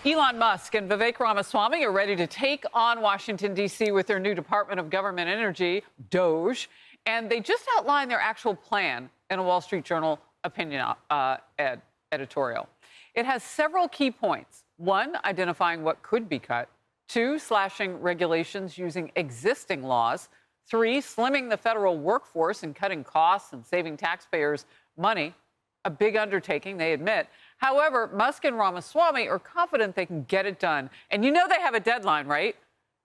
Elon Musk and Vivek Ramaswamy are ready to take on Washington, D.C. with their new Department of Government Energy, DOGE, and they just outlined their actual plan in a Wall Street Journal opinion editorial. It has several key points. One, identifying what could be cut. Two, slashing regulations using existing laws. Three, slimming the federal workforce and cutting costs and saving taxpayers money. A big undertaking, they admit. However, Musk and Ramaswamy are confident they can get it done. And you know they have a deadline, right?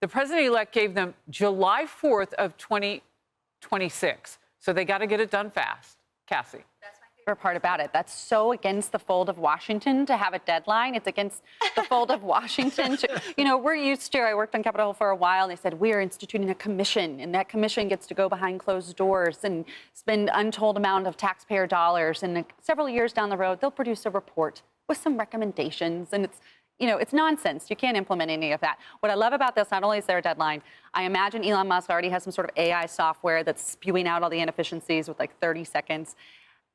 The president-elect gave them July 4th of 2026. So they got to get it done fast. Cassie. That's my favorite part about it. That's so against the fold of Washington to have a deadline. It's against the fold of Washington. We're used to, I worked on Capitol Hill for a while, and they said, we are instituting a commission, and that commission gets to go behind closed doors and spend untold amount of taxpayer dollars. And several years down the road, they'll produce a report with some recommendations, and it's nonsense. You can't implement any of that. What I love about this, not only is there a deadline, I imagine Elon Musk already has some sort of AI software that's spewing out all the inefficiencies with like 30 seconds.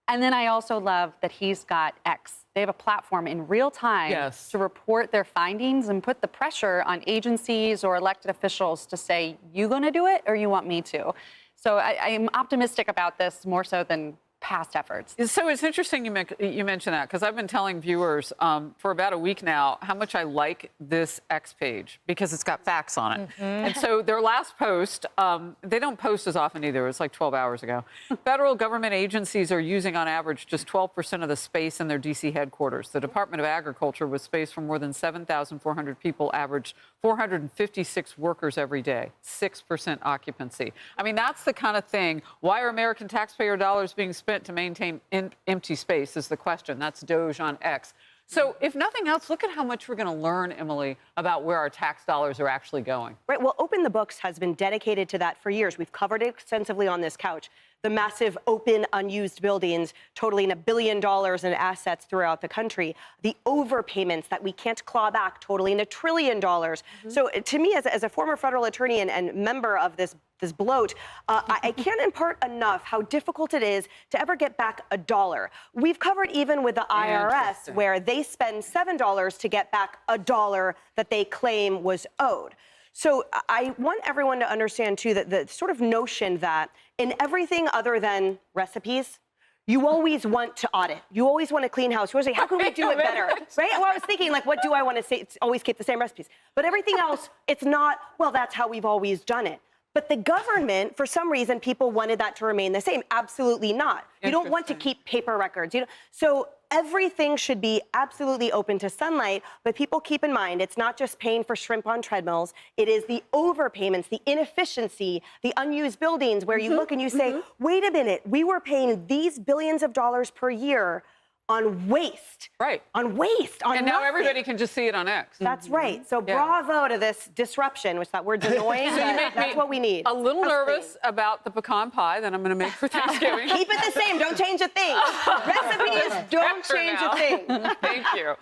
And then I also love that he's got X. They have a platform in real time to report their findings and put the pressure on agencies or elected officials to say, you going to do it or you want me to? So I am optimistic about this more so than past efforts. So it's interesting you mention that, because I've been telling viewers for about a week now how much I like this X page because it's got facts on it. And so their last post, they don't post as often either. It's like 12 hours ago. Federal government agencies are using on average just 12% of the space in their D.C. headquarters. The Department of Agriculture, with space for more than 7,400 people, averaged 456 workers every day, 6% occupancy. I mean, that's the kind of thing. Why are American taxpayer dollars being spent to maintain empty space is the question. That's DOGE on X. So if nothing else, look at how much we're going to learn, Emily, about where our tax dollars are actually going. Right. Well, Open the Books has been dedicated to that for years. We've covered it extensively on this couch. The massive open, unused buildings totaling $1 billion in assets throughout the country. The overpayments that we can't claw back totaling $1 trillion. So to me, as a former federal attorney and member of this bloat, I can't impart enough how difficult it is to ever get back a dollar. We've covered even with the IRS, where they spend $7 to get back a dollar that they claim was owed. So I want everyone to understand, too, that the sort of notion that in everything other than recipes, you always want to audit. You always want to clean house. You always say, how can we do it better? Right? Well, I was thinking, like, what do I want to say? It's always keep the same recipes. But everything else, it's not, well, that's how we've always done it. But the government, for some reason, people wanted that to remain the same. Absolutely not. You don't want to keep paper records. So everything should be absolutely open to sunlight. But people keep in mind, it's not just paying for shrimp on treadmills. It is the overpayments, the inefficiency, the unused buildings where you look and you say, wait a minute, we were paying these billions of dollars per year on waste. Right. On waste. On and nothing. now everybody can just see it on X. That's right. So bravo to this disruption, which that word's annoying. So that's what we need. A little nervous about the pecan pie that I'm going to make for Thanksgiving. Keep it the same. Don't change a thing. Recipes, don't change a thing. Thank you.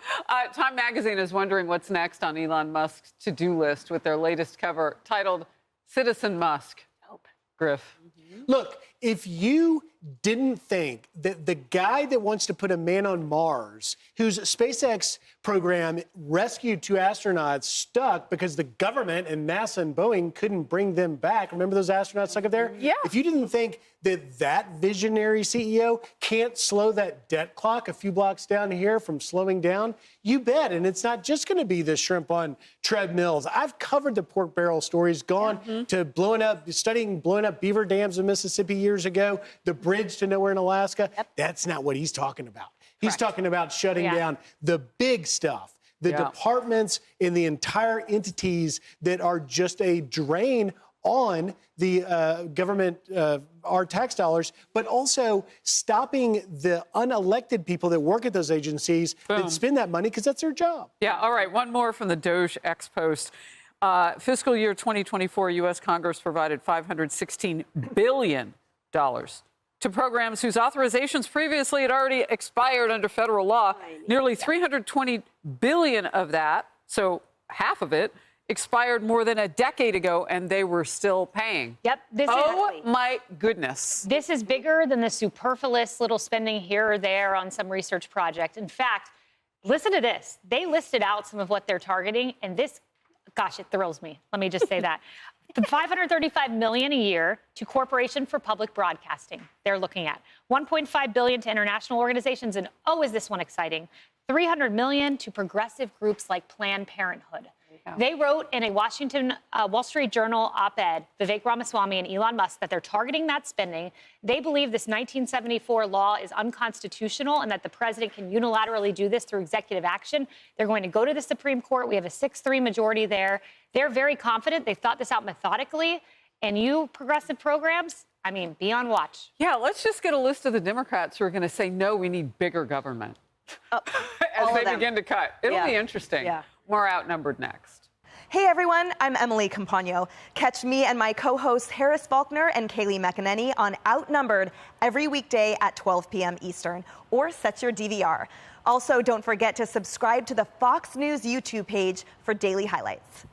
Time Magazine is wondering what's next on Elon Musk's to-do list with their latest cover titled Citizen Musk. Griff. Look, if you didn't think that the guy that wants to put a man on Mars, whose SpaceX program rescued 2 astronauts stuck because the government and NASA and Boeing couldn't bring them back. Remember those astronauts stuck up there? Yeah. If you didn't think that that visionary CEO can't slow that debt clock a few blocks down here from slowing down, you bet. And it's not just going to be the shrimp on treadmills. I've covered the pork barrel stories, gone to studying blowing up beaver dams in Mississippi years ago, the bridge to nowhere in Alaska. That's not what he's talking about. He's talking about shutting down the big stuff, the departments and the entire entities that are just a drain on the government, our tax dollars, but also stopping the unelected people that work at those agencies that spend that money because that's their job. Yeah, all right, one more from the DOGE X post. Fiscal year 2024, U.S. Congress provided $516 billion to programs whose authorizations previously had already expired under federal law. Nearly $320 billion of that, so half of it, expired more than a decade ago, and they were still paying. Yep. My goodness. This is bigger than the superfluous little spending here or there on some research project. In fact, listen to this. They listed out some of what they're targeting, and this, gosh, it thrills me. Let me just say that. The $535 million a year to Corporation for Public Broadcasting, they're looking at. $1.5 billion to international organizations, and oh, is this one exciting? $300 million to progressive groups like Planned Parenthood. They wrote in a Washington Wall Street Journal op-ed, Vivek Ramaswamy and Elon Musk, that they're targeting that spending. They believe this 1974 law is unconstitutional and that the president can unilaterally do this through executive action. They're going to go to the Supreme Court. We have a 6-3 majority there. They're very confident. They've thought this out methodically. And you progressive programs, I mean, be on watch. Yeah, let's just get a list of the Democrats who are going to say, no, we need bigger government. As they begin to cut. It'll be interesting. Yeah. More Outnumbered next. Hey everyone, I'm Emily Campagno. Catch me and my co-hosts Harris Faulkner and Kaylee McEnany on Outnumbered every weekday at 12 p.m. Eastern, or set your DVR. Also, don't forget to subscribe to the Fox News YouTube page for daily highlights.